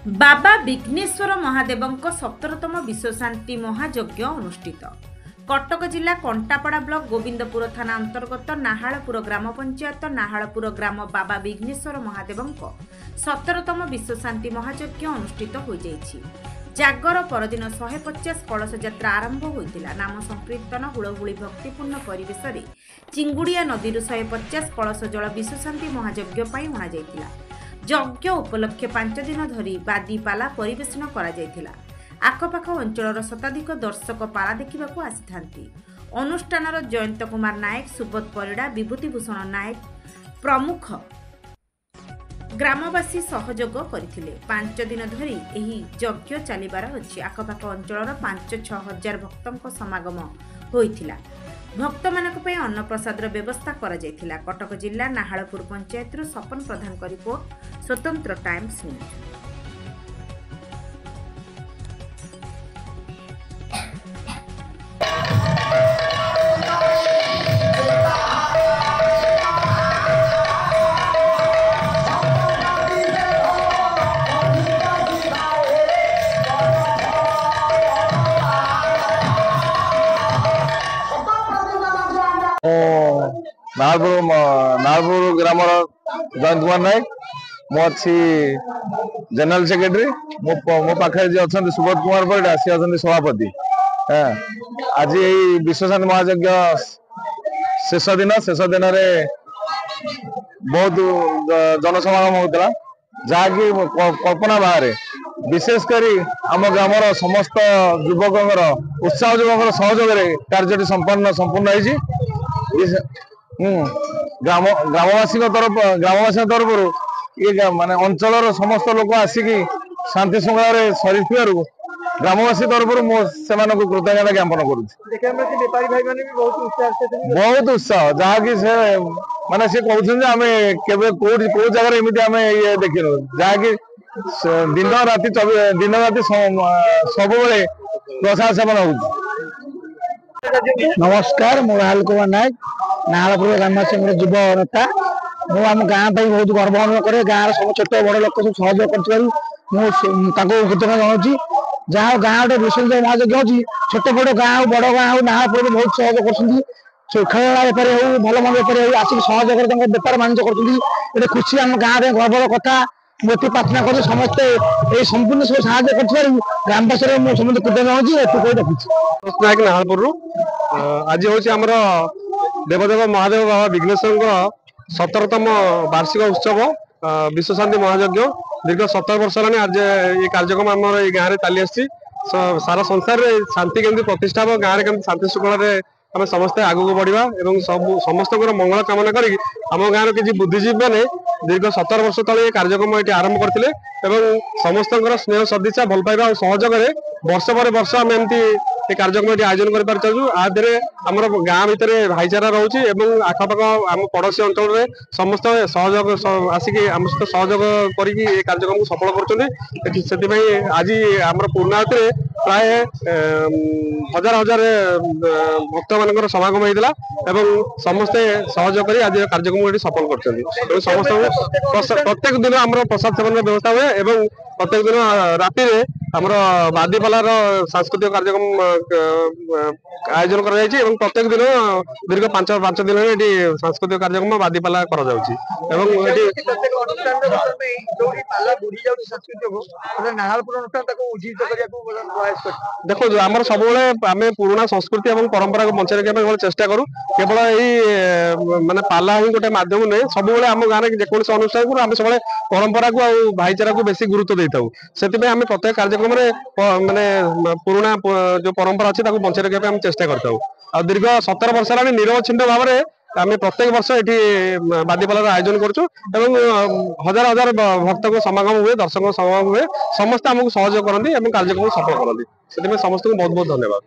बाबा विघ्नेश्वर महादेवଙ୍କ 17तम विश्वशांति महायज्ञ अनुष्ठित। कटक जिला कंटापड़ा ब्लॉक गोविंदपुर थाना अंतर्गत नाहालपुर ग्राम पंचायत नाहालपुर ग्राम बाबा विघ्नेश्वर महादेवଙ୍କ 17तम विश्वशांति महायज्ञ अनुष्ठित हो जाइछि। जागर परदिन 150 कलश यात्रा आरंभ होइतिला। नाम संकीर्तन हुलहुली भक्तिपूर्ण परिवेश रे चिंगुड़िया नदी 150 कलश जल विश्वशांति महायज्ञ पई अणा जाइतिला। यज्ञ उपलक्षे 5 दिन धरी बादी पाला परिवेषण करा जाइथिला। आखपाख अंचलर शताधिक दर्शक पाला देखिबाकू आसिथांती। अनुष्ठानर जयंत कुमार नायक, सुबोध परिड़ा, विभूतिभूषण नायक प्रमुख ग्रामवासी सहयोग करथिले। 5 दिन धरी एही यज्ञ चलिबार अछि। आखपाख अंचलर 5-6 हजार भक्तंक समागम होइथिला। भक्त मानक पे अन्न प्रसाद व्यवस्था करा जाइथिला। कटक जिला नाहालपुर पंचायत सपन प्रधान का रिपोर्ट, स्वतंत्र टाइम्स न्यूज। नालपुर ग्राम जयंत कुमार नायक मुझे जनरल सेक्रेटरी मो पाखे अच्छा सुबोध कुमार परिड़ा सी अच्छा सभापति। आज यही विश्वशांति महायज्ञ शेष दिन बहुत जनसमागम होता जहाँकि कल्पना बाहर। विशेषकर आम ग्रामर समस्त युवक उत्साह युवक सहयोग कार्य संपूर्ण ग्रामवासी तरफ ये माने अंचल समस्त लोक आसिक शांति श्रृंखला सरी ग्रामवासी तरफ से कृतज्ञता ज्ञापन करुँ। बहुत उत्साह जहाँकि से माने से कहते आम कौ जगह एमती आम ये देखिनु जहाँकि दिन राति सब प्रसाद सेवन हो। नमस्कार, मो राहुल कुमार नायक नाहालपुर ग्रामवासी युव नेता। मु आम गाँव बहुत गर्व अनुभव करे। गाँव सब छोट बड़ लोक सब सहयोग कर कृतज्ञता जनाऊँ। जहाँ गाँव गोटे विश्वशांति महायज्ञ होती छोट बड़ गाँव बड़ गाँव नाहालपुर बहुत सहयोग कर खेलना बेपार हो भल मन बेपार हो आसिक सहयोग बेपार बाणिज्य कर खुशी आम गाँव में गर्वर कथा। मुझे प्रार्थना कर समस्ते ये संपूर्ण सब साहय कर ग्रामवासी समस्त कृतज्ञता रखुच्छी। नायक नाहालपुर आज हूँ देवदेव महादेव बाबा विघ्नेश्वर 17तम वार्षिक उत्सव विश्वशांति महायज्ञ दीर्घ 17 वर्ष है। आज ये कार्यक्रम आम गाँव में चली आसी सारा संसार में शांति केमती प्रतिष्ठा हो, गाँव में शांति श्रृंखला आम समस्ते आगू बढ़ा और समस्त मंगल कामना करी आम गाँव किसी बुद्धिजीवी मैंने दीर्घ 17 वर्ष तले ये कार्यक्रम ये आरंभ करते समस्त स्नेह सदिच्छा भल पाइबा और सहयोग वर्ष पर वर्ष आम एमती कार्यक्रम ये आयोजन कर आम गाँ भितर भाईचारा रोचे आखपाख आम पड़ोशी अंचल में समस्त सहयोग आसिक आम सहित सहयोग कर कार्यक्रम को सफल कर आज आम पूर्णावती प्राय हजार हजार भक्त मान समागम होता समस्ते सहयोग कर आज कार्यक्रम ये सफल कर समस्त प्रत्येक दिन आम प्रसाद सेवन व्यवस्था हुए प्रत्येक दिन राति आमर बादीपालार सांस्कृतिक कार्यक्रम आयोजन कर प्रत्येक दिन दीर्घ 5 दिन ये सांस्कृतिक कार्यक्रम बादीपाला कर देखो आमर सब आम पुराना संस्कृति और परंपरा को बचाई रखा चेष्टा करूँ। केवल यही माने पाला ही गोटे माध्यम नुहे सब आम गाँव में जेकोसी अनुष्ठान करूँ आम सब परंपरा को और भाईचारा को बेसी गुरुत्व देता हूँ। से प्रत्येक कार्यक्रम माने पुराना जो परंपरा अच्छी बचाई रखा चेष्टा करता हूँ। आ दीर्घ 17 वर्ष है निरवच्छिन्न भाव में आम प्रत्येक वर्ष ये बादीपालार आयोजन करूँ हजार हजार भक्त को समागम हुए, दर्शक समागम हुए, समस्त आमको सहयोग करती कार्यक्रम सफल करती। से समस्त को बहुत बहुत धन्यवाद।